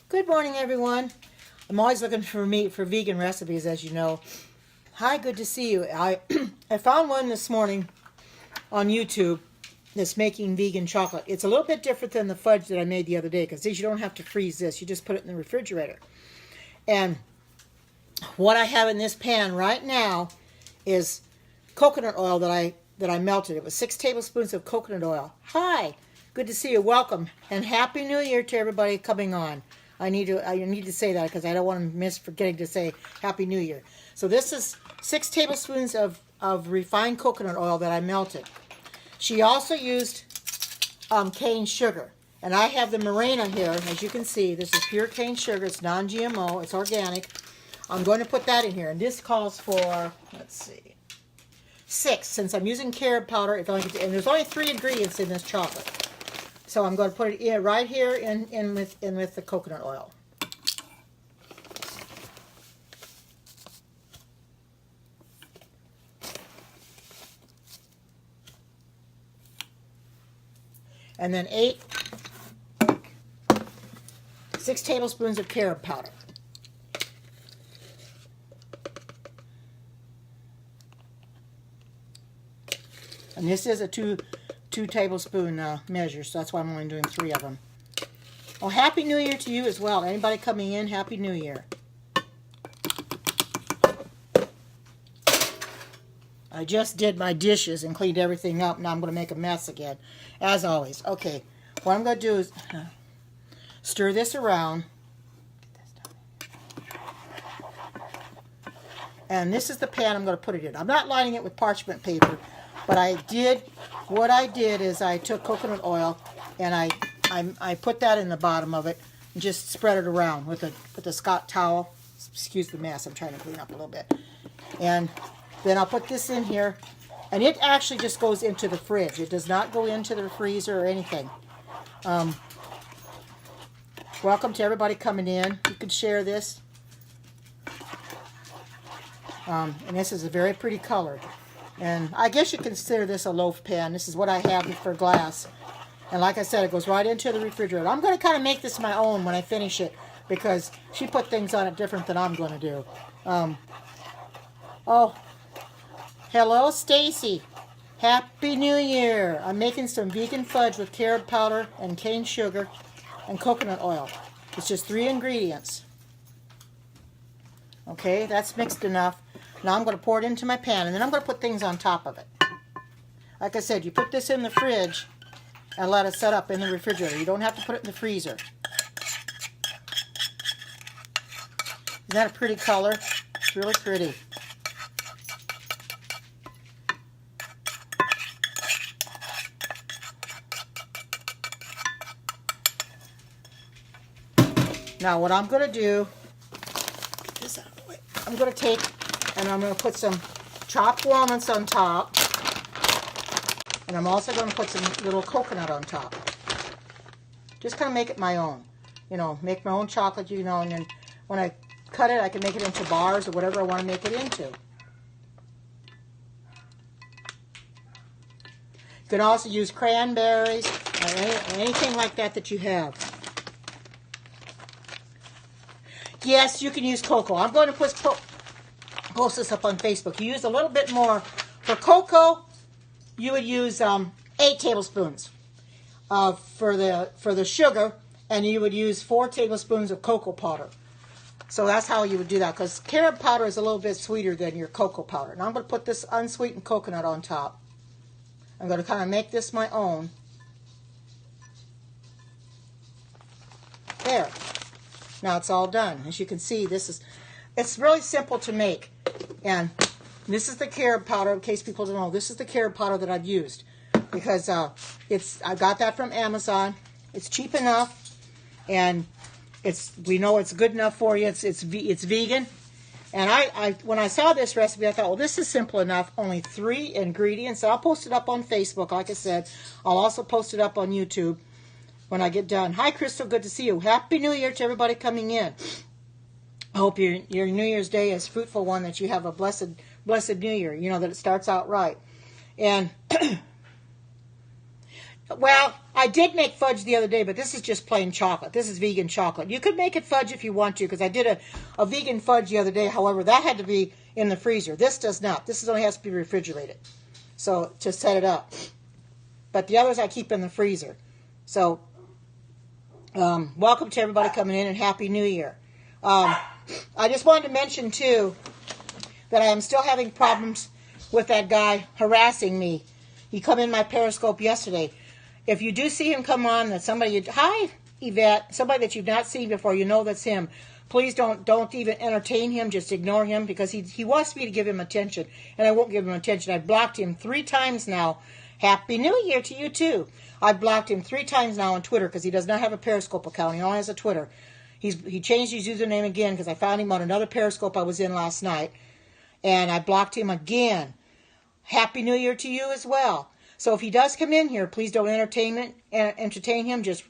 Good morning, everyone. I'm always looking for vegan recipes, as you know. Hi, good to see you. I found one this morning on YouTube that's making vegan chocolate. It's a little bit different than the fudge that I made the other day because you don't have to freeze this. You just put it in the refrigerator. And what I have in this pan right now is coconut oil that I melted. It was 6 tablespoons of coconut oil. Hi, good to see you. Welcome and Happy New Year to everybody coming on. I need to say that because I don't want to miss forgetting to say Happy New Year. So this is 6 tablespoons of refined coconut oil that I melted. She also used cane sugar. And I have the Morena here, as you can see. This is pure cane sugar. It's non-GMO. It's organic. I'm going to put that in here. And this calls for, let's see, 6. Since I'm using carob powder, and there's only 3 ingredients in this chocolate. So I'm going to put it in right here in with the coconut oil. And then 6 tablespoons of carob powder. And this is a two tablespoon measure, so that's why I'm only doing 3 of them. Oh, Happy New Year to you as well. Anybody coming in, Happy New Year. I just did my dishes and cleaned everything up. Now I'm going to make a mess again, as always. Okay, what I'm going to do is stir this around. And this is the pan I'm going to put it in. I'm not lining it with parchment paper, but what I did is I took coconut oil and I put that in the bottom of it and just spread it around with a Scott towel. Excuse the mess, I'm trying to clean up a little bit. And then I'll put this in here, and it actually just goes into the fridge. It does not go into the freezer or anything. Welcome to everybody coming in. You can share this. And this is a very pretty color. And I guess you consider this a loaf pan. This is what I have for glass. And like I said, it goes right into the refrigerator. I'm going to kind of make this my own when I finish it because she put things on it different than I'm going to do. Oh, hello, Stacy. Happy New Year. I'm making some vegan fudge with carob powder and cane sugar and coconut oil. It's just 3 ingredients. Okay, that's mixed enough. Now I'm going to pour it into my pan, and then I'm going to put things on top of it. Like I said, you put this in the fridge and let it set up in the refrigerator. You don't have to put it in the freezer. Isn't that a pretty color? It's really pretty. Now what I'm going to do, I'm going to take and I'm going to put some chopped walnuts on top. And I'm also going to put some little coconut on top. Just kind of make it my own. You know, make my own chocolate, you know, and then when I cut it, I can make it into bars or whatever I want to make it into. You can also use cranberries or anything like that you have. Yes, you can use cocoa. I'm going to post this up on Facebook. You use a little bit more. For cocoa, you would use 8 tablespoons for the sugar, and you would use 4 tablespoons of cocoa powder. So that's how you would do that, because carob powder is a little bit sweeter than your cocoa powder. Now I'm going to put this unsweetened coconut on top. I'm going to kind of make this my own. There. Now it's all done. As you can see, it's really simple to make. And this is the carob powder, in case people don't know. This is the carob powder that I've used because I got that from Amazon. It's cheap enough, and we know it's good enough for you. It's vegan. And when I saw this recipe, I thought, well, this is simple enough. Only 3 ingredients. I'll post it up on Facebook, like I said. I'll also post it up on YouTube when I get done. Hi, Crystal. Good to see you. Happy New Year to everybody coming in. I hope your New Year's Day is a fruitful one, that you have a blessed New Year, you know, that it starts out right. And Well, I did make fudge the other day, but this is just plain chocolate. This is vegan chocolate. You could make it fudge if you want to, because I did a vegan fudge the other day. However, that had to be in the freezer. This does not. This only has to be refrigerated. So, to set it up. But the others I keep in the freezer. So, welcome to everybody coming in, and Happy New Year. I just wanted to mention, too, that I am still having problems with that guy harassing me. He come in my Periscope yesterday. If you do see him come on, that somebody, hi Yvette, somebody that you've not seen before, you know that's him. Please don't even entertain him. Just ignore him, because he wants me to give him attention, and I won't give him attention. I've blocked him 3 times now. Happy New Year to you too. I've blocked him 3 times now on Twitter, because he does not have a Periscope account. He only has a Twitter. He changed his username again, because I found him on another Periscope I was in last night, and I blocked him again. Happy New Year to you as well. So if he does come in here, please don't entertain him. Just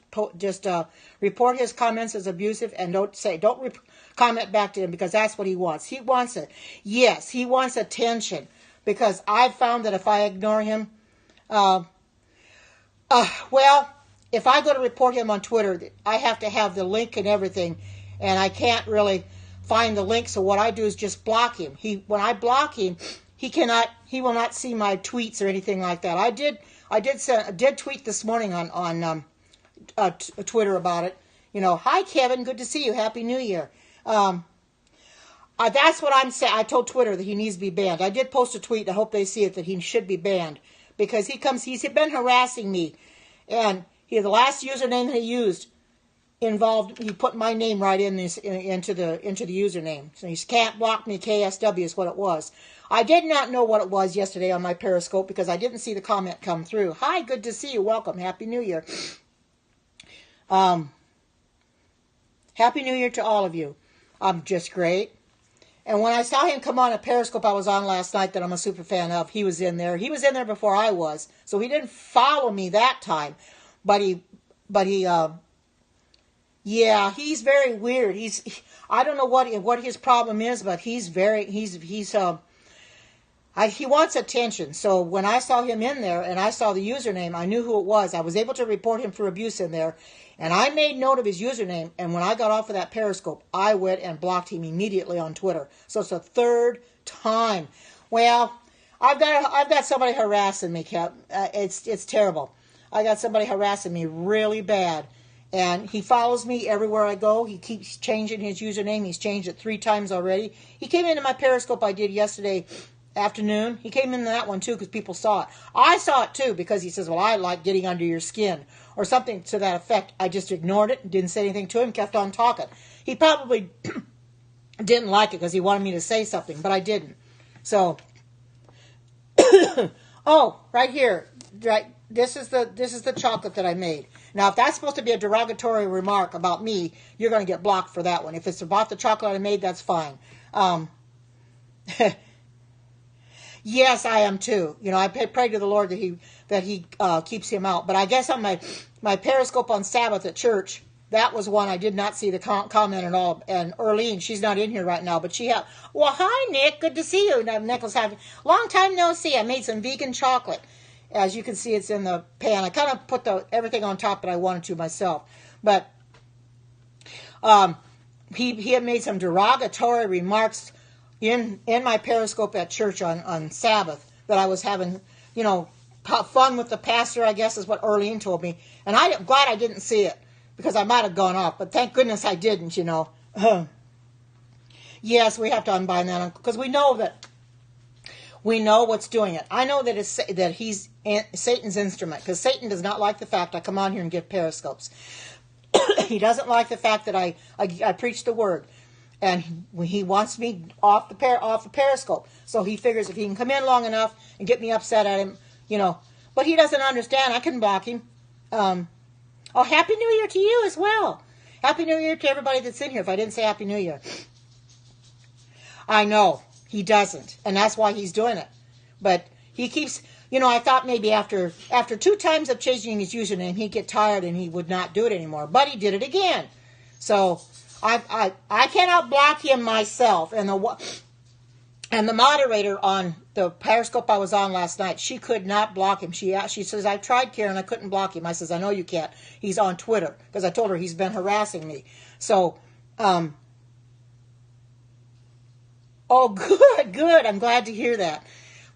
report his comments as abusive, and don't comment back to him, because that's what he wants. He wants it. Yes, he wants attention, because I've found that if I ignore him, well, if I go to report him on Twitter, I have to have the link and everything, and I can't really find the link. So what I do is just block him. When I block him, he will not see my tweets or anything like that. I did tweet this morning on Twitter about it. You know, hi Kevin, good to see you. Happy New Year. That's what I'm saying. I told Twitter that he needs to be banned. I did post a tweet. I hope they see it, that he should be banned, because he's been harassing me, and the last username that he used involved, he put my name right into the username. So he can't block me. KSW is what it was. I did not know what it was yesterday on my Periscope, because I didn't see the comment come through. Hi, good to see you. Welcome. Happy New Year. Happy New Year to all of you. I'm just great. And when I saw him come on a Periscope I was on last night that I'm a super fan of, he was in there. He was in there before I was, so he didn't follow me that time. Yeah, he's very weird. I don't know what his problem is, but he wants attention. So when I saw him in there and I saw the username, I knew who it was. I was able to report him for abuse in there, and I made note of his username. And when I got off of that Periscope, I went and blocked him immediately on Twitter. So it's the 3rd time. Well, I've got somebody harassing me, Cap. It's terrible. I got somebody harassing me really bad. And he follows me everywhere I go. He keeps changing his username. He's changed it 3 times already. He came into my Periscope I did yesterday afternoon. He came into that one too, because people saw it. I saw it too, because he says, well, I like getting under your skin, or something to that effect. I just ignored it and didn't say anything to him, kept on talking. He probably didn't like it because he wanted me to say something, but I didn't. So, oh, right here. Right, this is the chocolate that I made. Now, if that's supposed to be a derogatory remark about me, you're going to get blocked for that one. If it's about the chocolate I made, that's fine. Yes, I am too. You know, I pray to the Lord that he keeps him out. But I guess on my Periscope on Sabbath at church, that was one I did not see the comment at all. And Erlene, she's not in here right now, but she had. Well, hi Nick, good to see you. Now, Nick was having long time no see. I made some vegan chocolate. As you can see, it's in the pan. I kind of put everything on top that I wanted to myself. But he had made some derogatory remarks in my Periscope at church on Sabbath, that I was having, fun with the pastor, I guess is what Erlene told me. And I'm glad I didn't see it, because I might have gone off. But thank goodness I didn't, Yes, we have to unbind that, because we know what's doing it. I know that he's Satan's instrument, because Satan does not like the fact I come on here and give Periscopes. He doesn't like the fact that I preach the word, and he wants me off the Periscope. So he figures if he can come in long enough and get me upset at him, But he doesn't understand. I can block him. Oh, Happy New Year to you as well. Happy New Year to everybody that's in here. If I didn't say Happy New Year, I know. He doesn't, and that's why he's doing it. But he keeps, I thought maybe after 2 times of changing his username, he'd get tired and he would not do it anymore. But he did it again. So I cannot block him myself. And the moderator on the Periscope I was on last night, she could not block him. She says, I tried, Karen, I couldn't block him. I says, I know you can't. He's on Twitter, because I told her he's been harassing me. So, oh, good. I'm glad to hear that.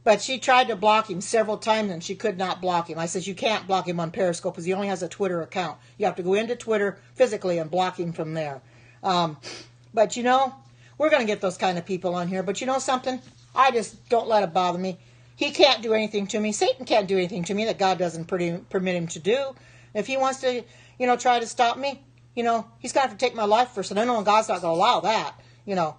But she tried to block him several times, and she could not block him. I says, you can't block him on Periscope, because he only has a Twitter account. You have to go into Twitter physically and block him from there. But, you know, we're going to get those kind of people on here. But you know something? I just don't let it bother me. He can't do anything to me. Satan can't do anything to me that God doesn't permit him to do. If he wants to, you know, try to stop me, you know, he's going to have to take my life first. And I know God's not going to allow that, you know,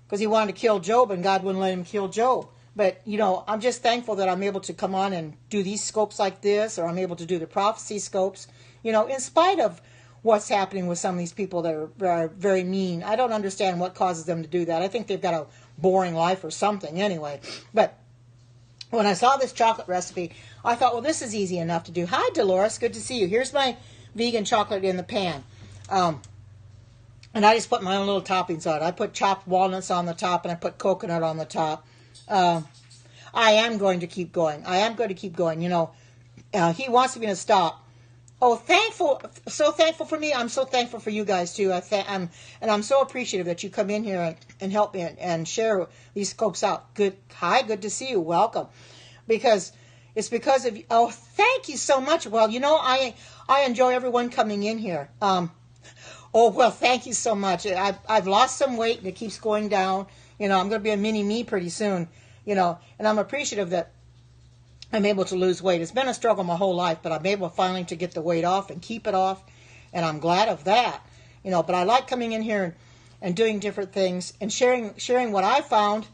because he wanted to kill Job, and God wouldn't let him kill Job. But, you know, I'm just thankful that I'm able to come on and do these scopes like this, or I'm able to do the prophecy scopes, you know, in spite of what's happening with some of these people that are very mean. I don't understand what causes them to do that. I think they've got a boring life or something anyway. But when I saw this chocolate recipe, I thought, well, this is easy enough to do. Hi, Dolores. Good to see you. Here's my vegan chocolate in the pan. And I just put my own little toppings on it. I put chopped walnuts on the top, and I put coconut on the top. I am going to keep going. You know, he wants me to stop. Oh, so thankful for me. I'm so thankful for you guys too. I'm so appreciative that you come in here and help me and share these scopes out. Good to see you. Welcome. Because it's because of you. Oh, thank you so much. Well, you know, I enjoy everyone coming in here. Oh, well, thank you so much. I've lost some weight and it keeps going down. You know, I'm going to be a mini me pretty soon. You know, and I'm appreciative that I'm able to lose weight. It's been a struggle my whole life, but I'm able finally to get the weight off and keep it off, and I'm glad of that. You know, but I like coming in here and doing different things and sharing what I found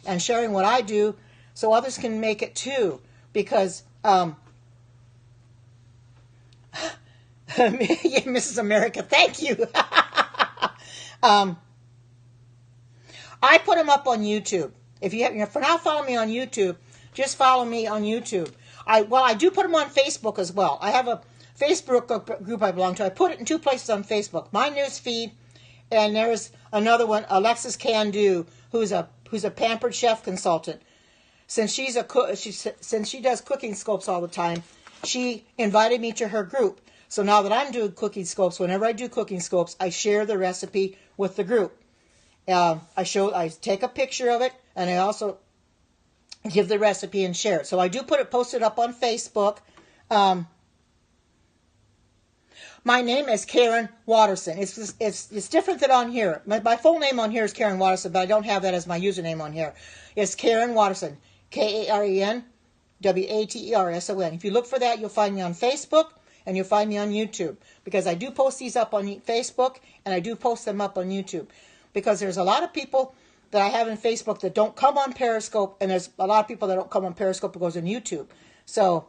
and sharing what I do so others can make it too. Because, Mrs. America, thank you. I put them up on YouTube. If you not follow me on YouTube, just follow me on YouTube. I do put them on Facebook as well. I have a Facebook group I belong to. I put it in two places on Facebook. My news feed, and there's another one, Alexis Can Do, who's a pampered chef consultant. Since she does cooking scopes all the time, she invited me to her group. So now that I'm doing cooking scopes, whenever I do cooking scopes, I share the recipe with the group. I take a picture of it, and I also give the recipe and share it. So I do post it up on Facebook. My name is Karen Watterson. It's different than on here. My full name on here is Karen Watterson, but I don't have that as my username on here. It's Karen Watterson, KarenWaterson. If you look for that, you'll find me on Facebook and you'll find me on YouTube, because I do post these up on Facebook and I do post them up on YouTube, because there's a lot of people that I have in Facebook that don't come on Periscope, and there's a lot of people that don't come on Periscope that goes on YouTube. So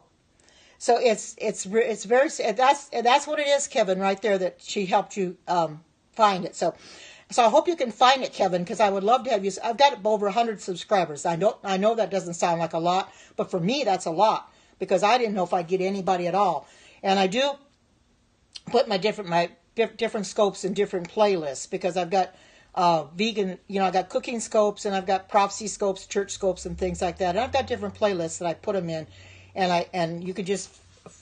it's very, that's what it is, Kevin, right there, that she helped you find it. So I hope you can find it, Kevin, because I would love to have you. I've got over 100 subscribers. I know that doesn't sound like a lot, but for me that's a lot, because I didn't know if I'd get anybody at all. And I do put my different scopes in different playlists, because I've got vegan, you know, I got cooking scopes, and I've got prophecy scopes, church scopes, and things like that. And I've got different playlists that I put them in, and you can just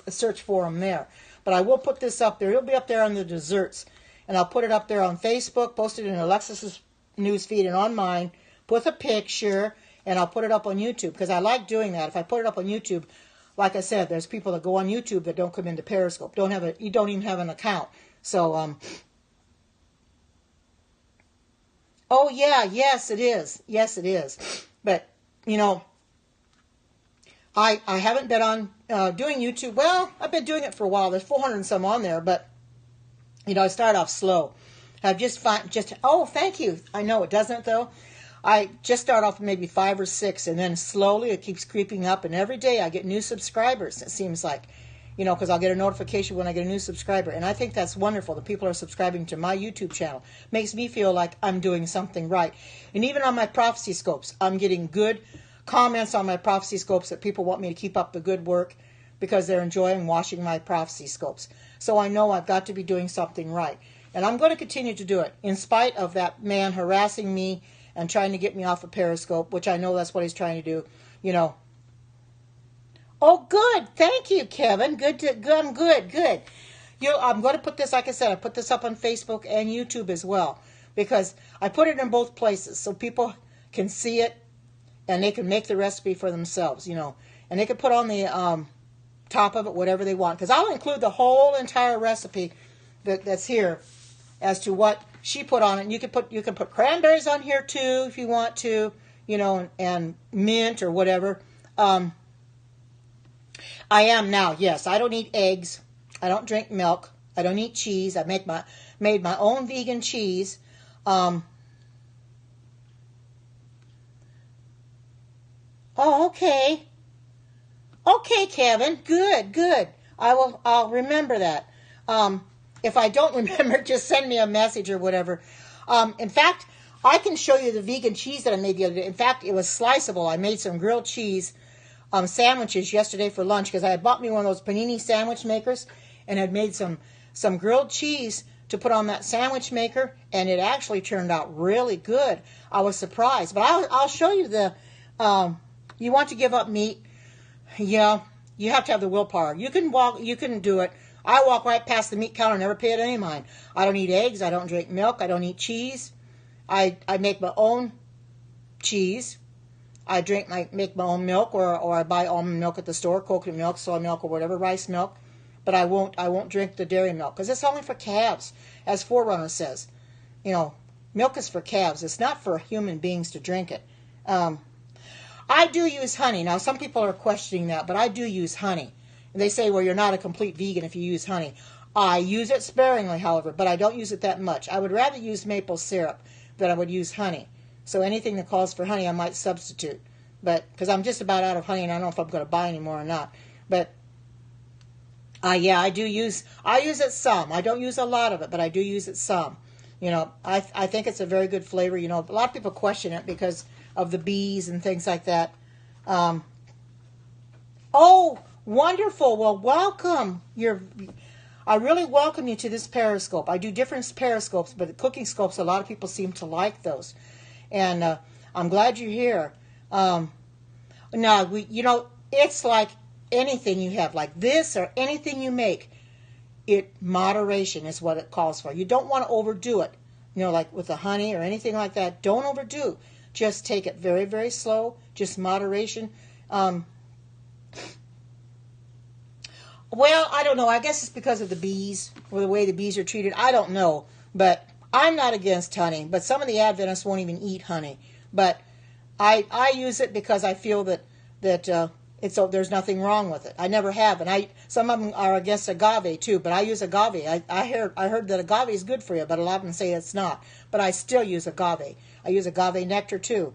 search for them there. But I will put this up there. It'll be up there on the desserts, and I'll put it up there on Facebook, post it in Alexis's newsfeed and on mine, put a picture, and I'll put it up on YouTube, because I like doing that. If I put it up on YouTube, like I said, there's people that go on YouTube that don't come into Periscope, you don't even have an account. So, oh yeah, yes it is. But, you know, I haven't been on doing YouTube. Well, I've been doing it for a while. There's 400 and some on there, but, you know, I started off slow. I've oh, thank you. I know it doesn't, though. I just start off with maybe 5 or 6, and then slowly it keeps creeping up, and every day I get new subscribers, it seems like. You know, because I'll get a notification when I get a new subscriber. And I think that's wonderful. The people are subscribing to my YouTube channel. Makes me feel like I'm doing something right. And even on my prophecy scopes, I'm getting good comments on my prophecy scopes that people want me to keep up the good work, because they're enjoying watching my prophecy scopes. So I know I've got to be doing something right. And I'm going to continue to do it, in spite of that man harassing me and trying to get me off of Periscope, which I know that's what he's trying to do. you know. Oh, good. Thank you, Kevin. Good. I'm good. Good. I'm going to put this, like I said, I put this up on Facebook and YouTube as well, because I put it in both places so people can see it and they can make the recipe for themselves, you know, and they can put on the top of it whatever they want, because I'll include the whole entire recipe that's here as to what she put on it. And you can put cranberries on here too if you want to, you know, and mint or whatever. I am now, yes, I don't eat eggs. I don't drink milk. I don't eat cheese. I made my own vegan cheese. Oh, okay. Okay, Kevin. Good, good. I'll remember that. If I don't remember, just send me a message or whatever. In fact, I can show you the vegan cheese that I made the other day. In fact, it was sliceable. I made some grilled cheese sandwiches yesterday for lunch, because I had bought me one of those panini sandwich makers and had made some grilled cheese to put on that sandwich maker, and it actually turned out really good. I was surprised. But I'll show you the, you want to give up meat, yeah, you have to have the willpower. You can do it. I walk right past the meat counter, never pay it any mind. I don't eat eggs, I don't drink milk, I don't eat cheese. I make my own cheese. I make my own milk, or I buy almond milk at the store, coconut milk, soy milk, or whatever, rice milk. But I won't drink the dairy milk, because it's only for calves, as Forerunner says. You know, milk is for calves. It's not for human beings to drink it. I do use honey. Now, some people are questioning that, but I do use honey. And they say, well, you're not a complete vegan if you use honey. I use it sparingly, however, but I don't use it that much. I would rather use maple syrup than I would use honey. So anything that calls for honey, I might substitute. But because I'm just about out of honey, and I don't know if I'm going to buy any more or not. But yeah, I use it some. I don't use a lot of it, but I do use it some. You know, I think it's a very good flavor. You know, a lot of people question it because of the bees and things like that. Oh, wonderful. Well, welcome. I really welcome you to this Periscope. I do different Periscopes, but the cooking scopes, a lot of people seem to like those. And I'm glad you're here. You know, it's like anything you have, like this or anything you make, moderation is what it calls for. You don't want to overdo it. You know, like with the honey or anything like that, don't overdo. Just take it very, very slow, just moderation. Well, I don't know. I guess it's because of the bees, or the way the bees are treated. I don't know. But I'm not against honey. But some of the Adventists won't even eat honey. But I use it because I feel that there's nothing wrong with it. I never have. And some of them are against agave too. But I use agave. I heard that agave is good for you, but a lot of them say it's not. But I still use agave. I use agave nectar too.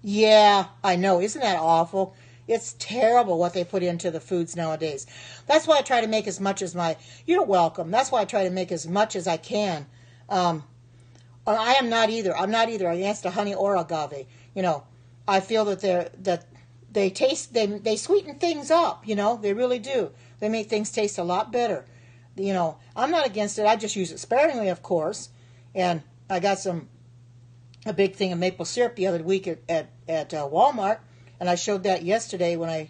Yeah, I know. Isn't that awful? It's terrible what they put into the foods nowadays. That's why I try to make as much as you're welcome. That's why I try to make as much as I can. I am not either. I'm not either against a honey or agave. You know, I feel that they sweeten things up. You know, they really do. They make things taste a lot better. You know, I'm not against it. I just use it sparingly, of course. And I got a big thing of maple syrup the other week at Walmart. And I showed that yesterday when I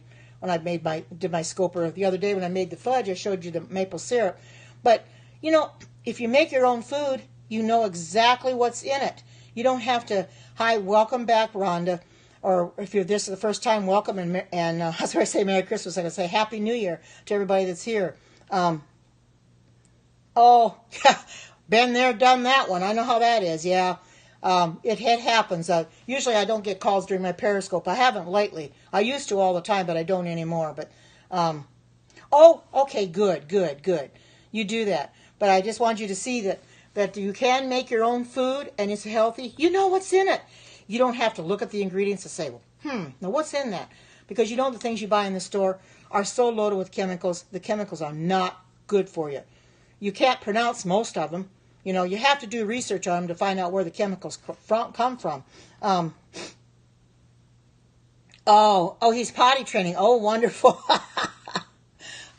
did my scoper. The other day when I made the fudge, I showed you the maple syrup. But, you know, if you make your own food, you know exactly what's in it. You don't have to, hi, welcome back, Rhonda. Or if this is the first time, welcome. And that's why I say Merry Christmas. I can say Happy New Year to everybody that's here. Oh, been there, done that one. I know how that is, yeah. It happens. Usually I don't get calls during my Periscope. I haven't lately. I used to all the time, but I don't anymore. But oh, okay, good. You do that. But I just want you to see that you can make your own food and it's healthy. You know what's in it. You don't have to look at the ingredients and say, well, now what's in that? Because you know the things you buy in the store are so loaded with chemicals. The chemicals are not good for you. You can't pronounce most of them. You know, you have to do research on them to find out where the chemicals come from. Oh, he's potty training. Oh, wonderful.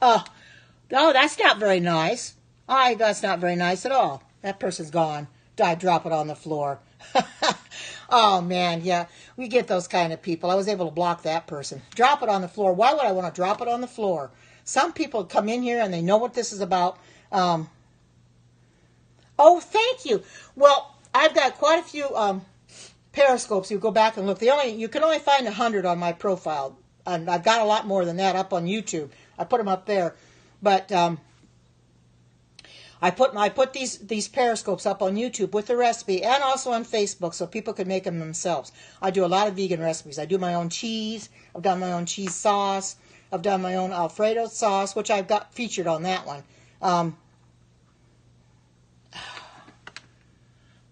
Oh, that's not very nice. That's not very nice at all. That person's gone. Drop it on the floor. Oh, man, yeah. We get those kind of people. I was able to block that person. Drop it on the floor. Why would I want to drop it on the floor? Some people come in here and they know what this is about. Oh, thank you. Well, I've got quite a few periscopes. You go back and look. You can only find 100 on my profile. And I've got a lot more than that up on YouTube. I put them up there. But I put these periscopes up on YouTube with the recipe and also on Facebook so people can make them themselves. I do a lot of vegan recipes. I do my own cheese. I've done my own cheese sauce. I've done my own Alfredo sauce, which I've got featured on that one.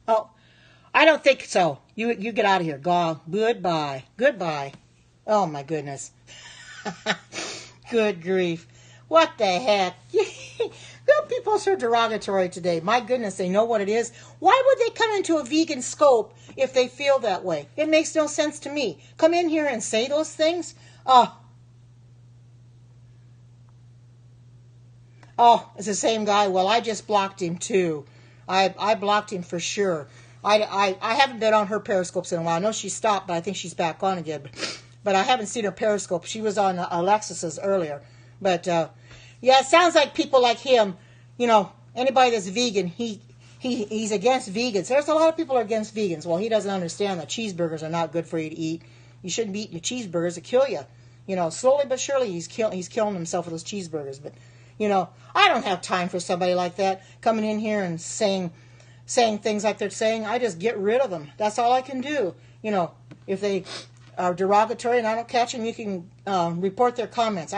Oh, I don't think so. You get out of here. Go. Goodbye. Goodbye. Oh, my goodness. Good grief. What the heck? People are so derogatory today. My goodness, they know what it is. Why would they come into a vegan scope if they feel that way? It makes no sense to me. Come in here and say those things? Oh, it's the same guy. Well, I just blocked him too. I blocked him for sure. I haven't been on her periscopes in a while. I know she stopped, but I think she's back on again. But I haven't seen her periscope. She was on Alexis's earlier. But yeah, it sounds like people like him, anybody that's vegan, he's against vegans. There's a lot of people who are against vegans. Well, he doesn't understand that cheeseburgers are not good for you to eat. You shouldn't be eating cheeseburgers. It kill you. Slowly but surely he's killing himself with those cheeseburgers. But I don't have time for somebody like that coming in here and saying things like they're saying. I just get rid of them. That's all I can do. If they are derogatory and I don't catch them, you can report their comments.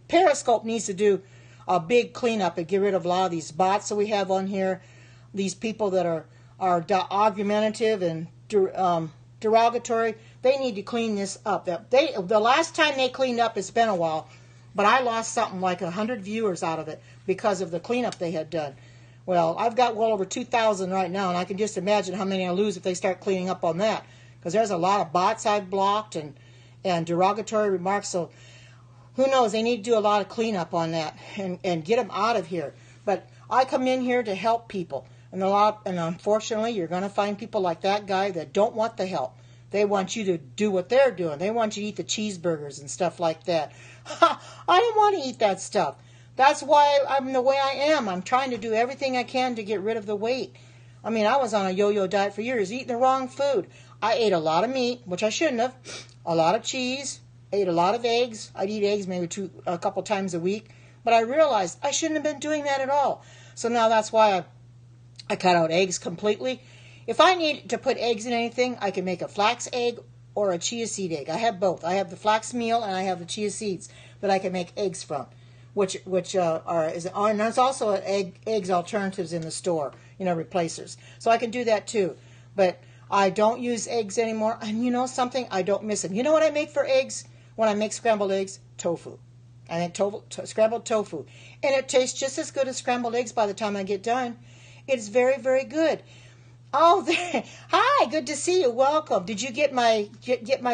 Periscope needs to do a big cleanup and get rid of a lot of these bots that we have on here. These people that are argumentative and derogatory. They need to clean this up. The last time they cleaned up, it's been a while, but I lost something like 100 viewers out of it because of the cleanup they had done. Well, I've got well over 2,000 right now, and I can just imagine how many I'll lose if they start cleaning up on that. Because there's a lot of bots I've blocked and derogatory remarks. So who knows? They need to do a lot of cleanup on that and get them out of here. But I come in here to help people. And unfortunately, you're going to find people like that guy that don't want the help. They want you to do what they're doing. They want you to eat the cheeseburgers and stuff like that. I don't want to eat that stuff. That's why I'm the way I am. I'm trying to do everything I can to get rid of the weight. I mean, I was on a yo-yo diet for years, eating the wrong food. I ate a lot of meat, which I shouldn't have, a lot of cheese, ate a lot of eggs. I'd eat eggs maybe a couple times a week, but I realized I shouldn't have been doing that at all. So now that's why I cut out eggs completely. If I need to put eggs in anything, I can make a flax egg or a chia seed egg. I have both. I have the flax meal and I have the chia seeds that I can make eggs from, and there's also eggs alternatives in the store, replacers. So I can do that too, but I don't use eggs anymore. And you know something? I don't miss them. You know what I make for eggs when I make scrambled eggs? Tofu. I make scrambled tofu. And it tastes just as good as scrambled eggs by the time I get done. It's very, very good. Oh, hi, good to see you. Welcome. Did you get my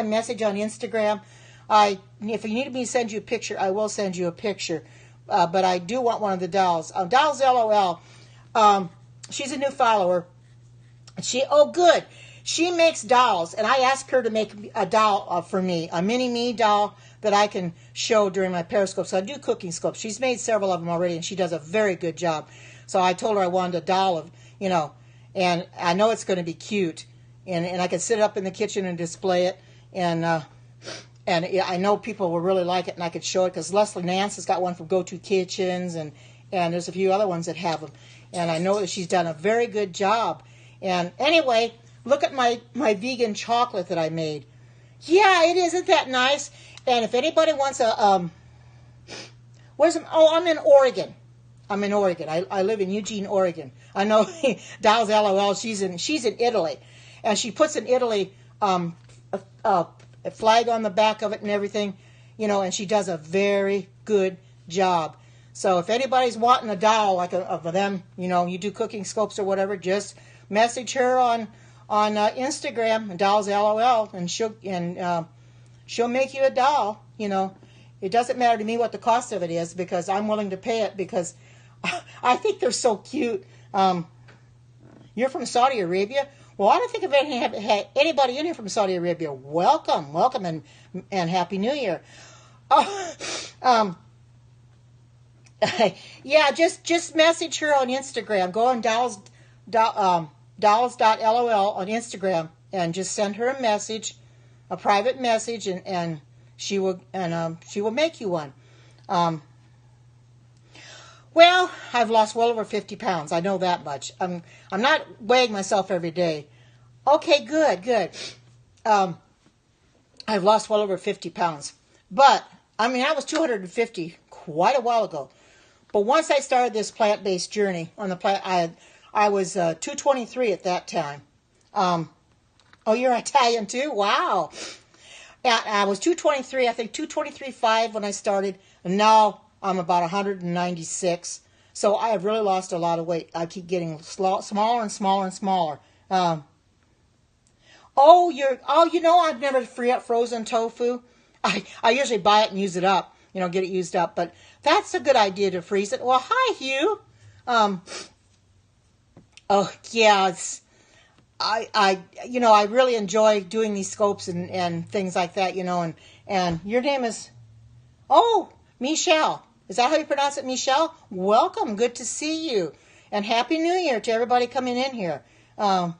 message on Instagram? If you need me to send you a picture, I will send you a picture. But I do want one of the dolls. Dolls LOL. She's a new follower. Good. She makes dolls, and I asked her to make a doll for me, a mini-me doll that I can show during my Periscope. So I do cooking scopes. She's made several of them already, and she does a very good job. So I told her I wanted a doll of, and I know it's going to be cute, and I can sit it up in the kitchen and display it, and I know people will really like it, and I could show it because Leslie Nance has got one from Go-To Kitchens, and there's a few other ones that have them, and I know that she's done a very good job. And anyway, look at my vegan chocolate that I made. Yeah, it is. Isn't that nice? And if anybody wants I'm in Oregon. I'm in Oregon. I live in Eugene, Oregon. I know Dolls LOL, she's in Italy. And she puts in Italy a flag on the back of it and everything, and she does a very good job. So if anybody's wanting a doll like of them, you do cooking scopes or whatever, just message her on Instagram, Dolls LOL, and she'll make you a doll. It doesn't matter to me what the cost of it is because I'm willing to pay it because I think they're so cute. You're from Saudi Arabia? Well, I don't think of anybody in here from Saudi Arabia. Welcome, welcome, and Happy New Year. Oh, yeah, just message her on Instagram. Go on dolls.lol on Instagram and just send her a message, a private message, and she will make you one. Well, I've lost well over 50 pounds. I know that much. I'm not weighing myself every day. Okay, good. I've lost well over 50 pounds. But, I mean, I was 250 quite a while ago. But once I started this plant-based journey on the plant, I was 223 at that time. Oh, you're Italian too? Wow. Yeah, I was 223, I think 223.5 when I started. And now I'm about 196. So I have really lost a lot of weight. I keep getting smaller and smaller and smaller. I've never free up frozen tofu. I usually buy it and use it up, get it used up. But that's a good idea to freeze it. Well, hi, Hugh. I really enjoy doing these scopes and things like that, and your name is, Michelle. Is that how you pronounce it, Michelle? Welcome. Good to see you. And Happy New Year to everybody coming in here. Does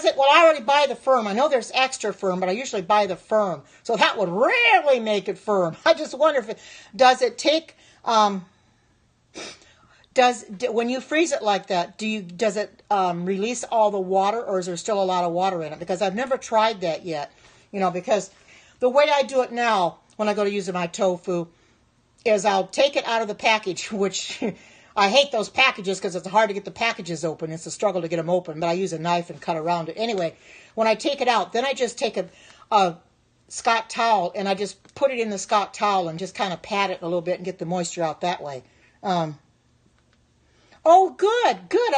it? Well, I already buy the firm. I know there's extra firm, but I usually buy the firm. So that would really make it firm. I just wonder does it take, when you freeze it like that, does it release all the water, or is there still a lot of water in it? Because I've never tried that yet, because the way I do it now when I go to use my tofu is I'll take it out of the package, which I hate those packages because it's hard to get the packages open. It's a struggle to get them open, but I use a knife and cut around it. Anyway, when I take it out, then I just take a Scott towel and I just put it in the Scott towel and just kind of pat it a little bit and get the moisture out that way. Good. I'm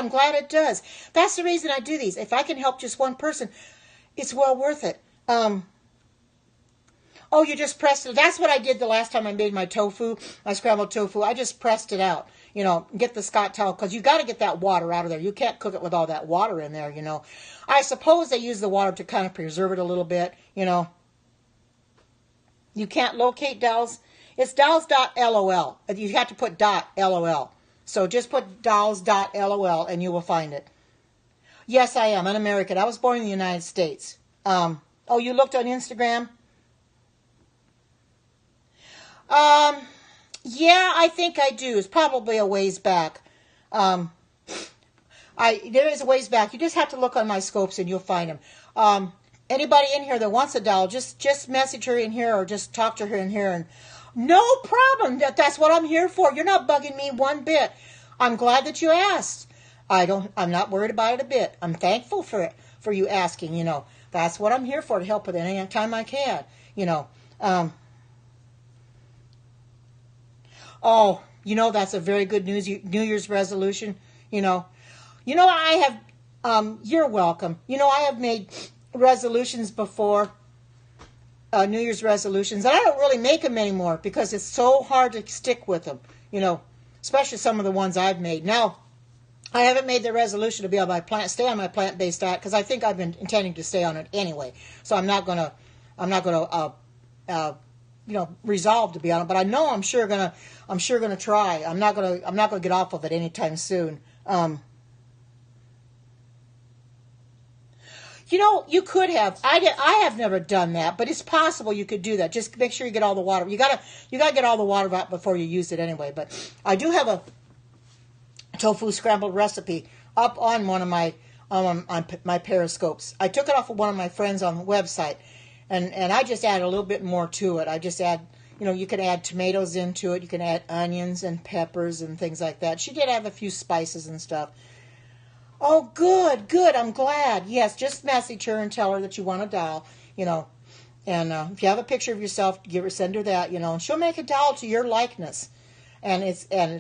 glad it does. That's the reason I do these. If I can help just one person, it's well worth it. You just pressed it. That's what I did the last time I made my tofu, my scrambled tofu. I just pressed it out, get the Scott towel, because you got to get that water out of there. You can't cook it with all that water in there, I suppose they use the water to kind of preserve it a little bit, You can't locate dolls. It's dolls.lol. You have to put .lol. So just put dolls.lol and you will find it. Yes, I am an American. I was born in the United States. You looked on Instagram? Yeah, I think I do. It's probably a ways back. There is a ways back. You just have to look on my scopes and you'll find them. Anybody in here that wants a doll, just message her in here or just talk to her in here. And no problem. That's what I'm here for. You're not bugging me one bit. I'm glad that you asked. I'm not worried about it a bit. I'm thankful for you asking, That's what I'm here for, to help with any time I can, that's a very good New Year's resolution. I have, you're welcome. I have made resolutions before, New Year's resolutions, and I don't really make them anymore because it's so hard to stick with them, especially some of the ones I've made. Now, I haven't made the resolution to stay on my plant-based diet because I think I've been intending to stay on it anyway. So I'm not gonna resolve to be on it, but I know I'm sure gonna try. I'm not gonna get off of it anytime soon. You could have. I have never done that, but it's possible you could do that. Just make sure you get all the water. You gotta get all the water out before you use it anyway. But I do have a tofu scrambled recipe up on one of my my periscopes. I took it off of one of my friends on the website. And I just add a little bit more to it. I just add, you can add tomatoes into it. You can add onions and peppers and things like that. She did have a few spices and stuff. Oh, good. I'm glad. Yes, just message her and tell her that you want a doll, And if you have a picture of yourself, send her that, and she'll make a doll to your likeness. And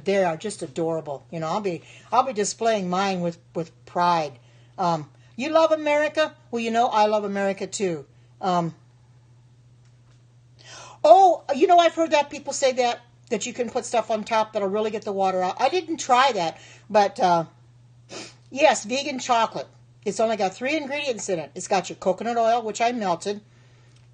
they are just adorable. I'll be displaying mine with pride. You love America? Well, I love America too. I've heard that people say that you can put stuff on top that'll really get the water out. I didn't try that, but yes, vegan chocolate. It's only got 3 ingredients in it. It's got your coconut oil, which I melted.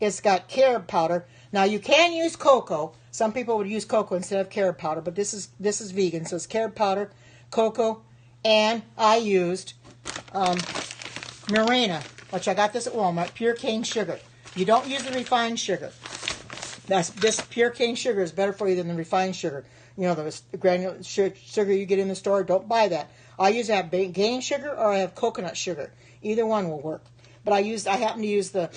It's got carob powder. Now you can use cocoa. Some people would use cocoa instead of carob powder, but this is vegan, so it's carob powder, cocoa, and I used Mirena, which I got this at Walmart, pure cane sugar. You don't use the refined sugar. This pure cane sugar is better for you than the refined sugar. You know, the granular sugar you get in the store, don't buy that. I use have cane sugar or I have coconut sugar. Either one will work. But I happen to use the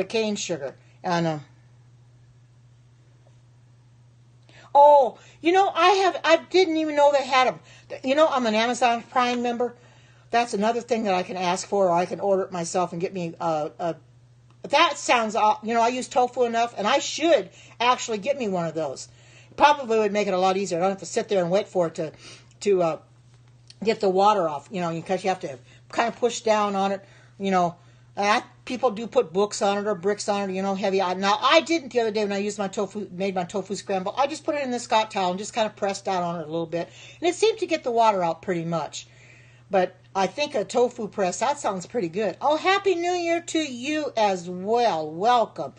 cane sugar. And oh, you know, I didn't even know they had them. You know, I'm an Amazon Prime member. That's another thing that I can ask for, or I can order it myself and get me that sounds, you know, I use tofu enough, and I should actually get me one of those. Probably would make it a lot easier. I don't have to sit there and wait for it to get the water off, you know, because you have to kind of push down on it, you know. People do put books on it or bricks on it, you know, heavy. Now, I didn't the other day when I used made my tofu scramble. I just put it in the Scott towel and just kind of pressed down on it a little bit. And it seemed to get the water out pretty much. But I think a tofu press, that sounds pretty good. Oh, Happy New Year to you as well. Welcome.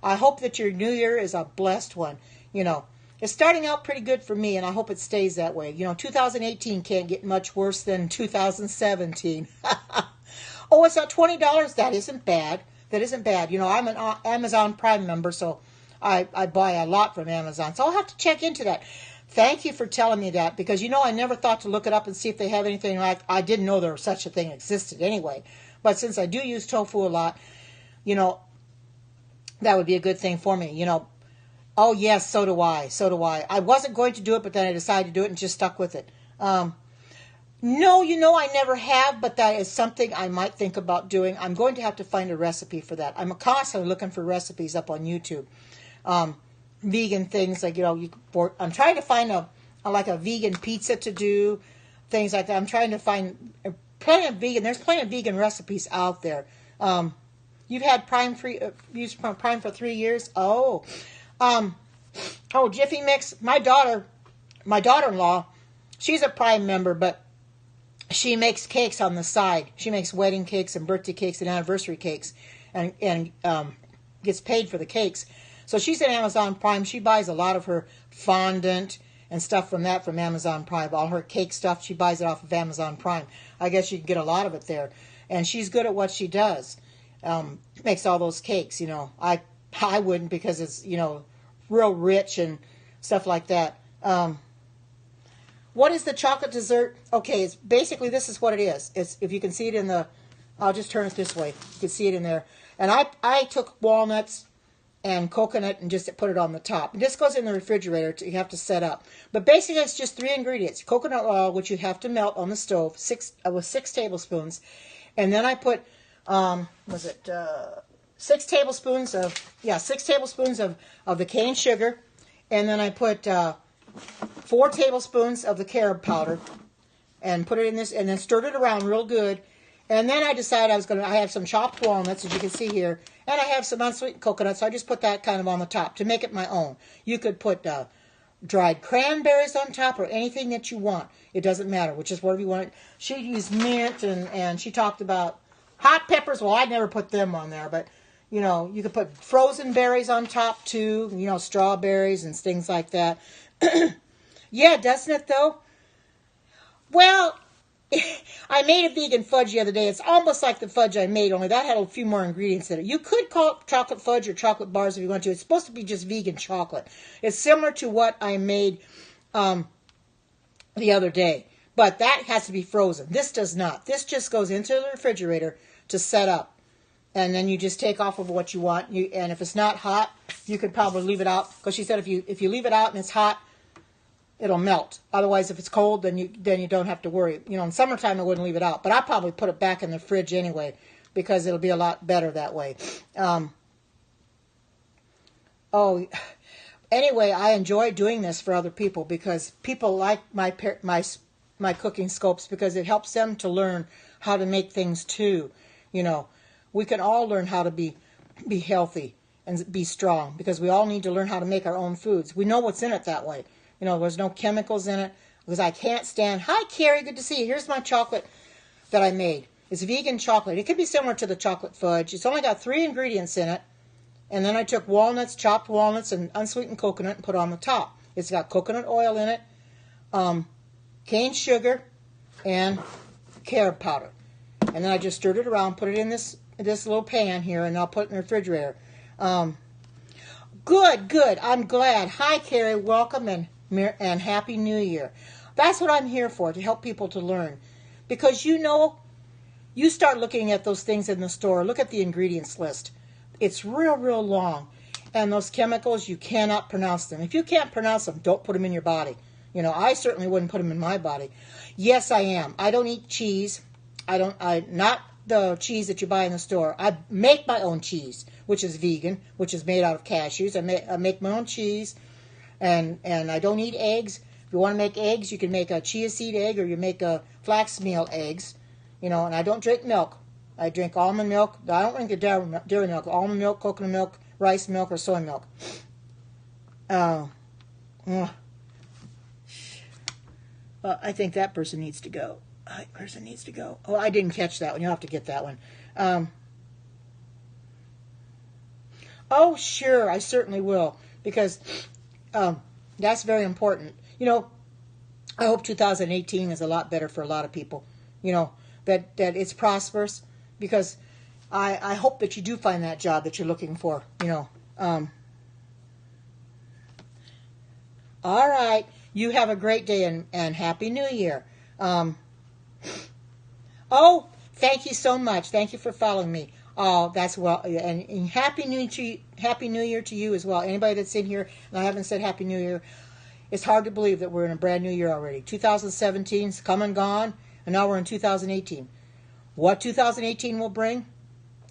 I hope that your New Year is a blessed one. You know, it's starting out pretty good for me, and I hope it stays that way. You know, 2018 can't get much worse than 2017. Oh, it's at $20. That isn't bad. That isn't bad. You know, I'm an Amazon Prime member, so I buy a lot from Amazon. So I'll have to check into that. Thank you for telling me that, because, you know, I never thought to look it up and see if they have anything like, I didn't know there was such a thing existed anyway. But since I do use tofu a lot, you know, that would be a good thing for me, you know. Oh, yes, so do I. So do I. I wasn't going to do it, but then I decided to do it and just stuck with it. No, you know, I never have, but that is something I might think about doing. I'm going to have to find a recipe for that. I'm constantly looking for recipes up on YouTube. Vegan things, like, you know, I'm trying to find a vegan pizza to do, things like that. I'm trying to find there's plenty of vegan recipes out there. You've had used Prime for 3 years? Oh, Jiffy Mix. My daughter-in-law, she's a Prime member, but she makes cakes on the side. She makes wedding cakes and birthday cakes and anniversary cakes, and gets paid for the cakes. So she's at Amazon Prime. She buys a lot of her fondant and stuff from Amazon Prime. All her cake stuff, she buys it off of Amazon Prime. I guess you can get a lot of it there. And she's good at what she does. Makes all those cakes, you know. I wouldn't, because it's, you know, real rich and stuff like that. What is the chocolate dessert? Okay, it's basically, this is what it is. It's, if you can see it in the, I'll just turn it this way. You can see it in there. And I took walnuts and coconut and just put it on the top. And this goes in the refrigerator. You have to set up. But basically, it's just 3 ingredients. Coconut oil, which you have to melt on the stove, with 6 tablespoons. And then I put, 6 tablespoons of the cane sugar. And then I put 4 tablespoons of the carob powder and put it in this, and then stirred it around real good. And then I decided I have some chopped walnuts, as you can see here, and I have some unsweetened coconuts, so I just put that kind of on the top to make it my own. You could put dried cranberries on top, or anything that you want. It doesn't matter, which is whatever you want. She used mint, and she talked about hot peppers. Well, I never put them on there, but, you know, you could put frozen berries on top too, you know, strawberries and things like that. Yeah, doesn't it though? Well, I made a vegan fudge the other day. It's almost like the fudge I made, only that had a few more ingredients in it. You could call it chocolate fudge or chocolate bars if you want to. It's supposed to be just vegan chocolate. It's similar to what I made the other day, but that has to be frozen. This does not. This just goes into the refrigerator to set up, and then you just take off of what you want. And if it's not hot, you could probably leave it out, because she said if you leave it out and it's hot, it'll melt. Otherwise, if it's cold, then you don't have to worry. You know, in summertime, I wouldn't leave it out. But I'll probably put it back in the fridge anyway, because it'll be a lot better that way. Anyway, I enjoy doing this for other people, because people like my cooking scopes, because it helps them to learn how to make things too. You know, we can all learn how to be healthy and be strong, because we all need to learn how to make our own foods. We know what's in it that way. You know, there's no chemicals in it, because I can't stand. Hi, Carrie, good to see you. Here's my chocolate that I made. It's vegan chocolate. It could be similar to the chocolate fudge. It's only got 3 ingredients in it. And then I took walnuts, chopped walnuts, and unsweetened coconut and put on the top. It's got coconut oil in it, cane sugar, and carob powder. And then I just stirred it around, put it in this little pan here, and I'll put it in the refrigerator. Good. I'm glad. Hi, Carrie. Welcome and Happy New Year. That's what I'm here for, to help people to learn. Because you start looking at those things in the store. Look at the ingredients list. It's real long. And those chemicals, you cannot pronounce them. If you can't pronounce them, don't put them in your body. I certainly wouldn't put them in my body. Yes, I am. I don't eat cheese. Not the cheese that you buy in the store. I make my own cheese, which is vegan, which is made out of cashews. I make my own cheese, and I don't eat eggs. If you want to make eggs, you can make a chia seed egg, or you make a flax meal eggs. And I don't drink milk. I drink almond milk. I don't drink the dairy milk. Almond milk, coconut milk, rice milk, or soy milk. I think that person needs to go. Oh, I didn't catch that one. You'll have to get that one. Oh, sure. I certainly will. Because that's very important. I hope 2018 is a lot better for a lot of people. That it's prosperous. Because I hope that you do find that job that you're looking for. All right. You have a great day and Happy New Year. Oh, thank you so much. Thank you for following me. Oh, that's well. And Happy New Year to you as well. Anybody that's in here and I haven't said Happy New Year, it's hard to believe that we're in a brand new year already. 2017's come and gone, and now we're in 2018. What 2018 will bring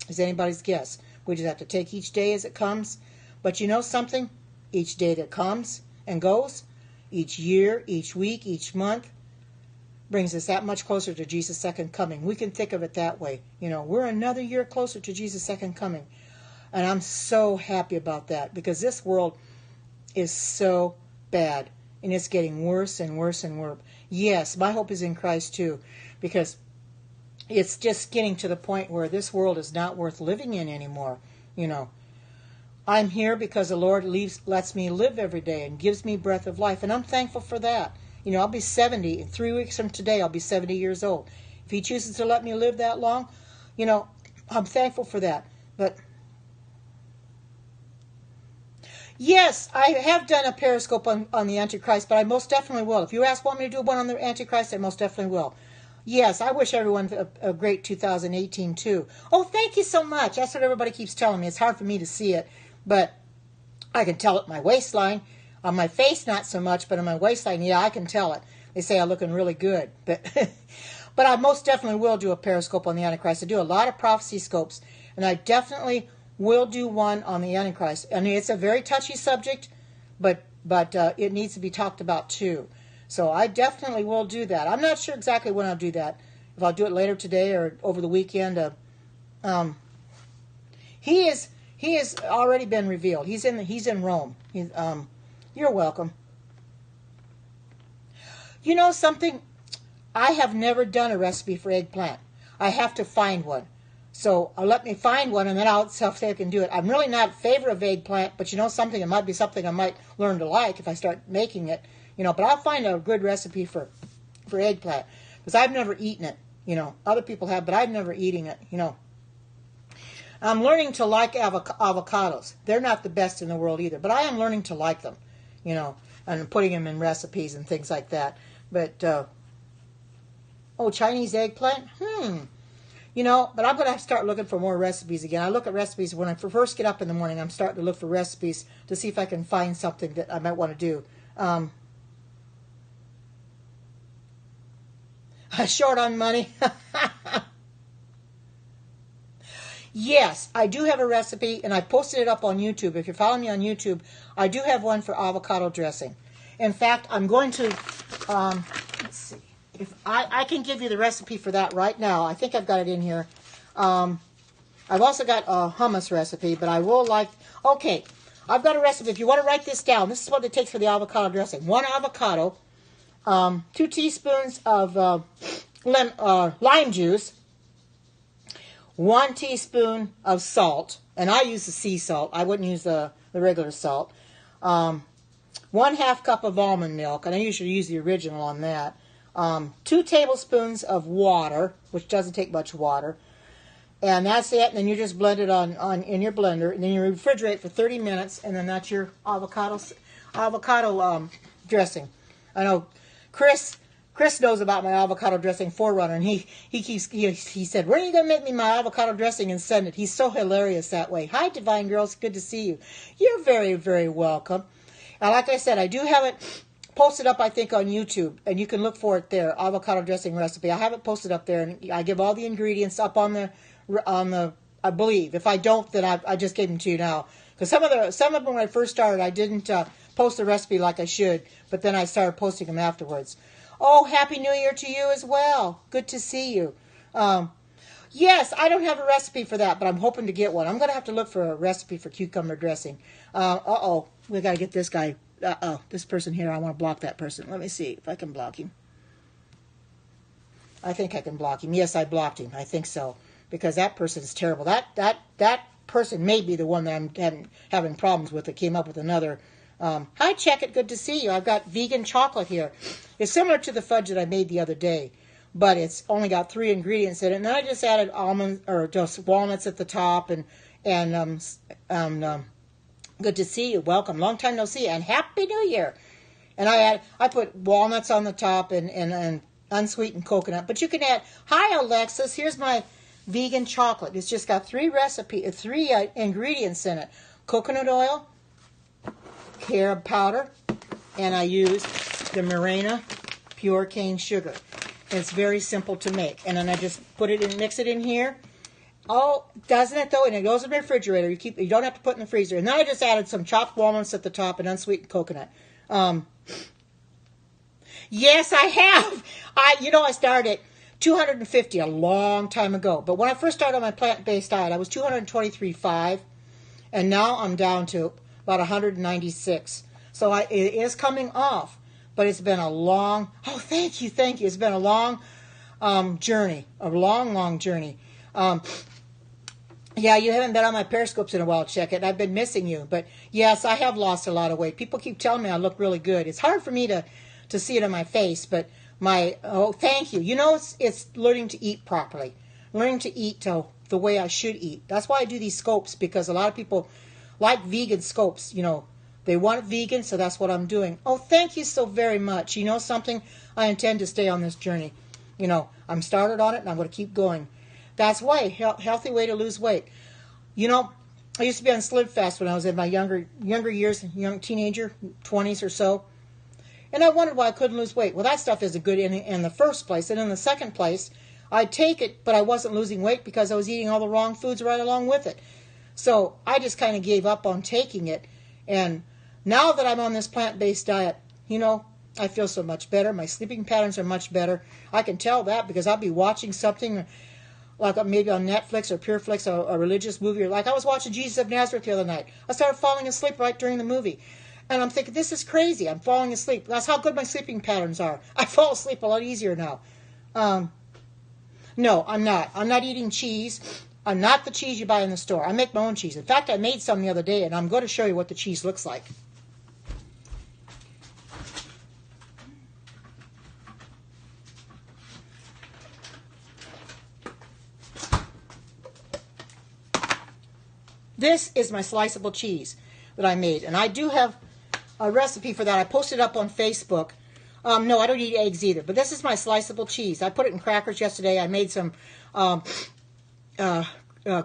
is anybody's guess. We just have to take each day as it comes. But you know something? Each day that comes and goes, each year, each week, each month, brings us that much closer to Jesus' second coming. We can think of it that way. We're another year closer to Jesus' second coming. And I'm so happy about that, because this world is so bad, and it's getting worse and worse and worse. Yes, my hope is in Christ too, because it's just getting to the point where this world is not worth living in anymore. I'm here because the Lord lets me live every day and gives me breath of life, and I'm thankful for that. I'll be 70. In 3 weeks from today, I'll be 70 years old. If He chooses to let me live that long, I'm thankful for that. But yes, I have done a Periscope on the Antichrist, but I most definitely will. If you want me to do one on the Antichrist, I most definitely will. Yes, I wish everyone a great 2018 too. Oh, thank you so much. That's what everybody keeps telling me. It's hard for me to see it, but I can tell it my waistline. On my face, not so much, but on my waistline, yeah, I can tell it. They say I'm looking really good. But I most definitely will do a Periscope on the Antichrist. I do a lot of prophecy scopes, and I definitely will do one on the Antichrist. I mean, it's a very touchy subject, but it needs to be talked about too. So I definitely will do that. I'm not sure exactly when I'll do that. If I'll do it later today or over the weekend. He has already been revealed. He's in Rome. You're welcome. You know something? I have never done a recipe for eggplant. I have to find one. So let me find one, and then I'll see if I can do it. I'm really not in favor of eggplant, but you know something? It might be something I might learn to like if I start making it. But I'll find a good recipe for eggplant, because I've never eaten it. Other people have, but I've never eaten it. I'm learning to like avocados. They're not the best in the world either, but I am learning to like them. And putting them in recipes and things like that. But, Chinese eggplant? But I'm going to start looking for more recipes again. I look at recipes when I first get up in the morning. I'm starting to look for recipes to see if I can find something that I might want to do. Short on money? Yes, I do have a recipe, and I posted it up on YouTube. If you're following me on YouTube, I do have one for avocado dressing. In fact, I'm going to, let's see, if I can give you the recipe for that right now. I think I've got it in here. I've also got a hummus recipe, but I will okay, I've got a recipe. If you want to write this down, this is what it takes for the avocado dressing. 1 avocado, 2 teaspoons of lime juice, 1 teaspoon of salt, and I use the sea salt. I wouldn't use the regular salt. 1/2 cup of almond milk, and I usually use the original on that. 2 tablespoons of water, which doesn't take much water. And that's it. And then you just blend it in your blender, and then you refrigerate for 30 minutes, and then that's your avocado dressing. I know Chris knows about my avocado dressing forerunner, and he said, "When are you gonna make me my avocado dressing and send it?" He's so hilarious that way. Hi, Divine Girls, good to see you. You're very, very welcome. And like I said, I do have it posted up, I think, on YouTube, and you can look for it there. Avocado dressing recipe. I have it posted up there, and I give all the ingredients up on the. I believe. If I don't, then I just gave them to you now. Because some of them when I first started, I didn't post the recipe like I should, but then I started posting them afterwards. Oh, Happy New Year to you as well. Good to see you. Yes, I don't have a recipe for that, but I'm hoping to get one. I'm going to have to look for a recipe for cucumber dressing. Uh-oh, we got to get this guy. This person here, I want to block that person. Let me see if I can block him. I think I can block him. Yes, I blocked him. I think so. Because that person is terrible. That person may be the one that I'm having problems with that came up with another. Hi, Check It. Good to see you. I've got vegan chocolate here. It's similar to the fudge that I made the other day, but it's only got 3 ingredients in it. And then I just added almonds or just walnuts at the top, and good to see you. Welcome. Long time no see, and Happy New Year. And I put walnuts on the top and unsweetened coconut. But you can add. Hi, Alexis. Here's my vegan chocolate. It's just got 3 ingredients in it: coconut oil, carob powder, and I use the Morena pure cane sugar. And it's very simple to make. And then I just put it in, mix it in here. Oh, doesn't it though? And it goes in the refrigerator. You don't have to put it in the freezer. And then I just added some chopped walnuts at the top and unsweetened coconut. Yes, I have. I started 250 a long time ago. But when I first started on my plant-based diet, I was 223.5, and now I'm down to about 196. So it is coming off, but it's been a long. Oh, thank you. It's been a long journey, long journey. Yeah, you haven't been on my Periscopes in a while, Check It. I've been missing you, but yes, I have lost a lot of weight. People keep telling me I look really good. It's hard for me to see it on my face, but thank you. It's learning to eat properly, learning to eat the way I should eat. That's why I do these scopes, because a lot of people like vegan scopes. They want it vegan, so that's what I'm doing. Oh, thank you so very much. You know something? I intend to stay on this journey. I'm started on it, and I'm going to keep going. That's why healthy way to lose weight. I used to be on Slim Fast when I was in my younger years, young teenager, 20s or so. And I wondered why I couldn't lose weight. Well, that stuff isn't good in the first place. And in the second place, I'd take it, but I wasn't losing weight because I was eating all the wrong foods right along with it. So I just kind of gave up on taking it. And now that I'm on this plant-based diet, I feel so much better. My sleeping patterns are much better. I can tell that because I'll be watching something like maybe on Netflix or Pureflix, a religious movie. Or like I was watching Jesus of Nazareth the other night. I started falling asleep right during the movie. And I'm thinking, this is crazy. I'm falling asleep. That's how good my sleeping patterns are. I fall asleep a lot easier now. No, I'm not. I'm not eating cheese. I'm not the cheese you buy in the store. I make my own cheese. In fact, I made some the other day, and I'm going to show you what the cheese looks like. This is my sliceable cheese that I made, and I do have a recipe for that. I posted up on Facebook. No, I don't eat eggs either, but this is my sliceable cheese. I put it in crackers yesterday. I made some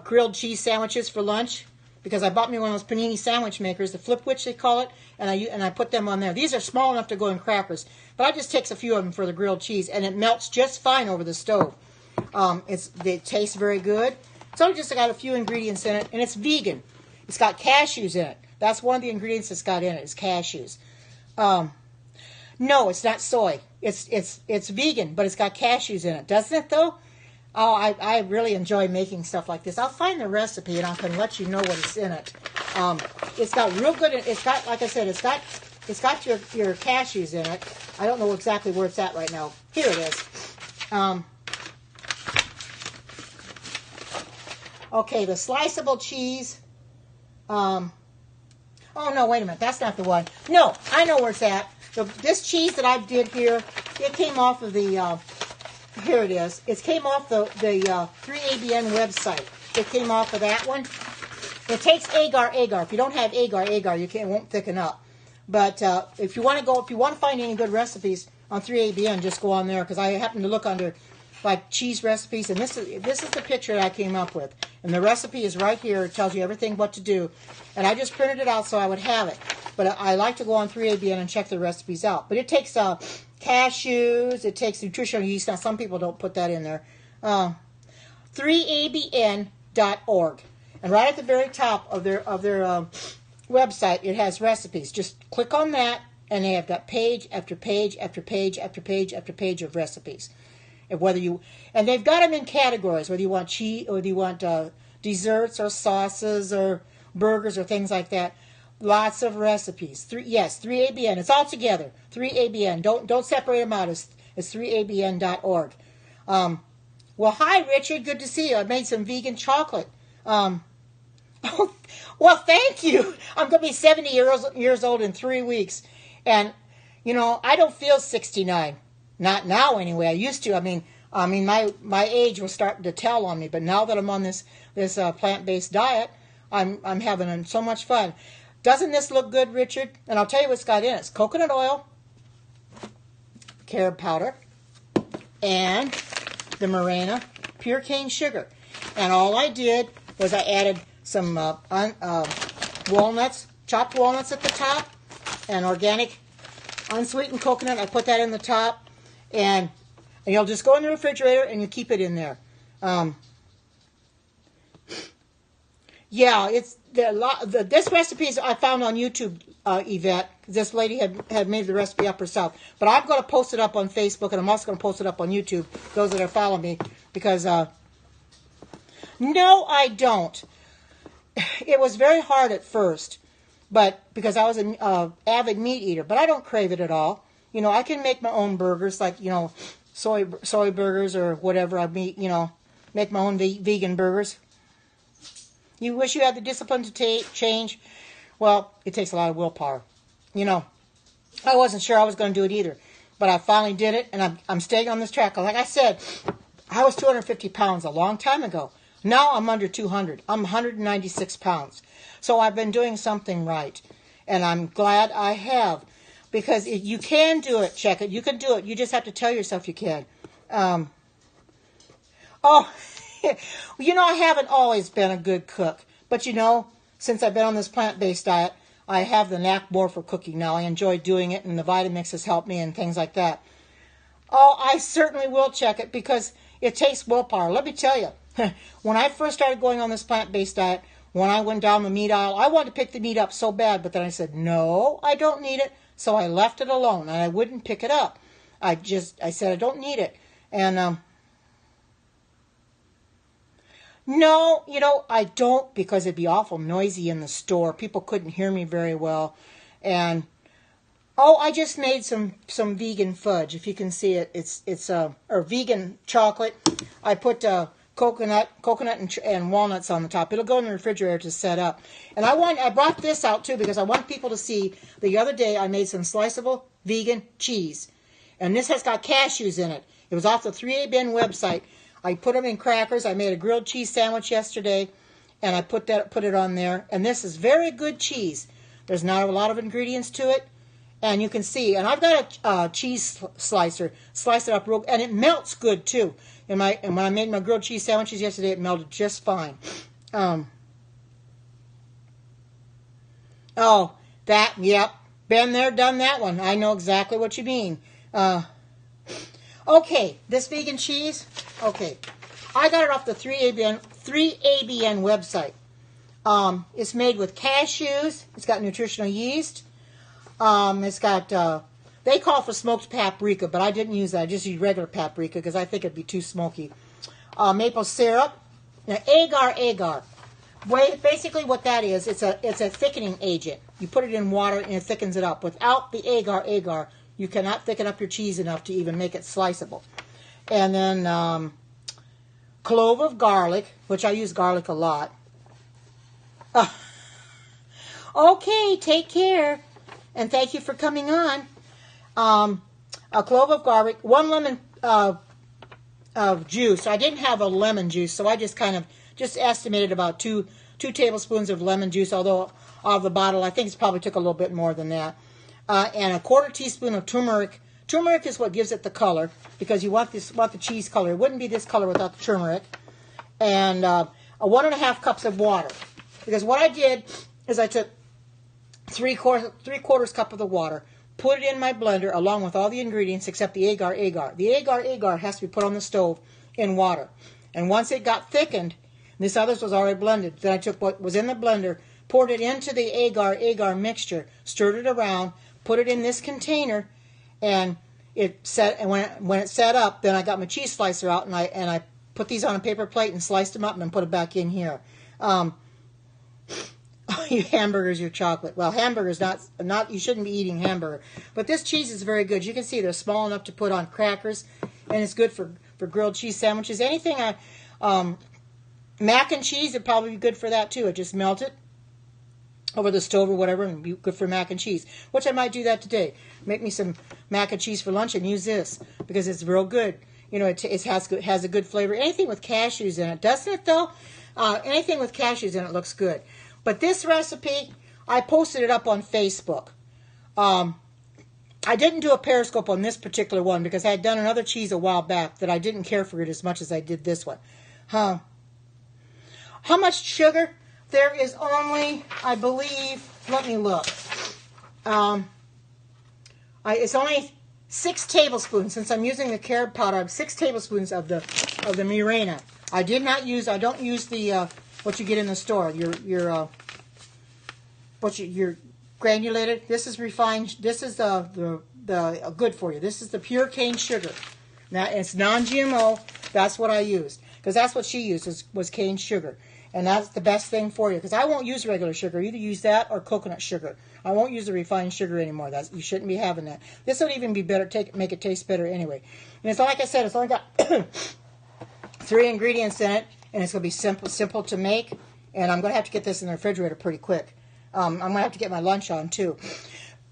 grilled cheese sandwiches for lunch because I bought me one of those panini sandwich makers, the flip witch they call it, and I put them on there. These are small enough to go in crackers, but I just take a few of them for the grilled cheese, and it melts just fine over the stove. It tastes very good. It's only just got a few ingredients in it, and it's vegan. It's got cashews in it. That's one of the ingredients it's got in it, is cashews. No, it's not soy. It's vegan, but it's got cashews in it. Doesn't it, though? Oh, I really enjoy making stuff like this. I'll find the recipe, and I can let you know what is in it. It's got real good. It's got, like I said, it's got your cashews in it. I don't know exactly where it's at right now. Here it is. Okay, the sliceable cheese. Oh, no, wait a minute. That's not the one. No, I know where it's at. This cheese that I did here, it came off of the, here it is. It came off the 3ABN website. It came off of that one. It takes agar. If you don't have agar, it won't thicken up. But if you want to find any good recipes on 3ABN, just go on there, because I happen to look under like cheese recipes, and this is the picture that I came up with, and the recipe is right here. It tells you everything what to do, and I just printed it out so I would have it. But I like to go on 3ABN and check the recipes out. But it takes cashews, it takes nutritional yeast. Now some people don't put that in there. 3abn.org, and right at the very top of their website, it has recipes. Just click on that, and they have got page after page after page after page after page of recipes. And they've got them in categories, whether you want cheese, or whether you want desserts or sauces or burgers or things like that. Lots of recipes. 3ABN. It's all together. 3ABN. Don't separate them out. It's 3abn.org. Well, hi, Richard. Good to see you. I made some vegan chocolate. Well, thank you. I'm going to be 70 years old in 3 weeks. And, I don't feel 69. Not now, anyway. I used to. I mean, my age was starting to tell on me. But now that I'm on this plant-based diet, I'm having so much fun. Doesn't this look good, Richard? And I'll tell you what's got in it. It's coconut oil, carob powder, and the Morena pure cane sugar. And all I did was I added some walnuts, chopped walnuts at the top, and organic unsweetened coconut. I put that in the top. And you'll just go in the refrigerator and you keep it in there. Yeah, it's this recipe I found on YouTube, Yvette. This lady had made the recipe up herself. But I'm going to post it up on Facebook, and I'm also going to post it up on YouTube, those that are following me, because no, I don't. It was very hard at first, but because I was an avid meat eater, but I don't crave it at all. I can make my own burgers, like, soy burgers or whatever. I make my own vegan burgers. You wish you had the discipline to change? Well, it takes a lot of willpower. I wasn't sure I was going to do it either, but I finally did it, and I'm staying on this track. Like I said, I was 250 pounds a long time ago. Now I'm under 200. I'm 196 pounds. So I've been doing something right, and I'm glad I have. Because you can do it, check it. You can do it. You just have to tell yourself you can. I haven't always been a good cook. But since I've been on this plant-based diet, I have the knack more for cooking now. I enjoy doing it, and the Vitamix has helped me and things like that. Oh, I certainly will check it, because it takes willpower. Let me tell you, when I first started going on this plant-based diet, when I went down the meat aisle, I wanted to pick the meat up so bad, but then I said, no, I don't need it. So I left it alone, and I wouldn't pick it up. I said I don't need it. And, no, I don't, because it'd be awful noisy in the store. People couldn't hear me very well. And, I just made some vegan fudge. If you can see it, it's or vegan chocolate. I put coconut and walnuts on the top. It'll go in the refrigerator to set up. And I brought this out too, because I want people to see. The other day I made some sliceable vegan cheese, and this has got cashews in it. It was off the 3ABN website. I put them in crackers. I made a grilled cheese sandwich yesterday, and I put it on there. And this is very good cheese. There's not a lot of ingredients to it, and you can see. And I've got a cheese slicer. Slice it up real, and it melts good too. And when I made my grilled cheese sandwiches yesterday, it melted just fine. Yep. Been there, done that one. I know exactly what you mean. Okay, this vegan cheese. Okay, I got it off the 3ABN website. It's made with cashews. It's got nutritional yeast. It's got... They call for smoked paprika, but I didn't use that. I just used regular paprika because I think it'd be too smoky. Maple syrup. Now, agar. Basically what that is, it's a thickening agent. You put it in water and it thickens it up. Without the agar, you cannot thicken up your cheese enough to even make it sliceable. And then clove of garlic, which I use garlic a lot. Okay, take care, and thank you for coming on. A clove of garlic, 1 lemon of juice. I didn't have a lemon juice, so I just estimated about 2 tablespoons of lemon juice, although out of the bottle, I think it's probably took a little bit more than that. And a 1/4 teaspoon of turmeric. Turmeric is what gives it the color, because you want the cheese color. It wouldn't be this color without the turmeric. And 1½ cups of water. Because what I did is I took 3/4 cup of the water, put it in my blender along with all the ingredients except the agar agar. The agar agar has to be put on the stove in water. And once it got thickened, this others was already blended. Then I took what was in the blender, poured it into the agar agar mixture, stirred it around, put it in this container, and when it set up, then I got my cheese slicer out and I put these on a paper plate and sliced them up and put it back in here. Your hamburger's your chocolate. Well, hamburger's not. You shouldn't be eating hamburger. But this cheese is very good. You can see they're small enough to put on crackers, and it's good for grilled cheese sandwiches. Anything mac and cheese would probably be good for that too. I just melt it over the stove or whatever, and be good for mac and cheese. Which I might do that today. Make me some mac and cheese for lunch and use this because it's real good. You know, it has a good flavor. Anything with cashews in it, doesn't it though? Anything with cashews in it looks good. But this recipe, I posted it up on Facebook. I didn't do a Periscope on this particular one because I had done another cheese a while back that I didn't care for it as much as I did this one. How much sugar? There is only, I believe, let me look. It's only 6 tablespoons. Since I'm using the carob powder, I have 6 tablespoons of the Mirena. I don't use the what you get in the store. Your granulated. This is refined. This is the good for you. This is the pure cane sugar. Now it's non-GMO. That's what I used because that's what she used was cane sugar, and that's the best thing for you. Because I won't use regular sugar. Either use that or coconut sugar. I won't use the refined sugar anymore. You shouldn't be having that. This would even be better. Make it taste better anyway. And it's like I said. It's only got 3 ingredients in it. And it's going to be simple to make. And I'm going to have to get this in the refrigerator pretty quick. I'm going to have to get my lunch on, too.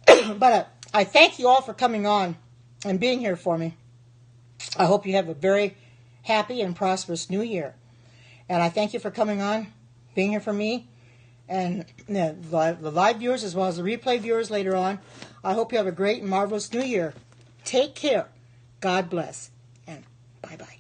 But I thank you all for coming on and being here for me. I hope you have a very happy and prosperous new year. And I thank you for coming on, being here for me, and the live viewers as well as the replay viewers later on. I hope you have a great and marvelous new year. Take care. God bless. And bye-bye.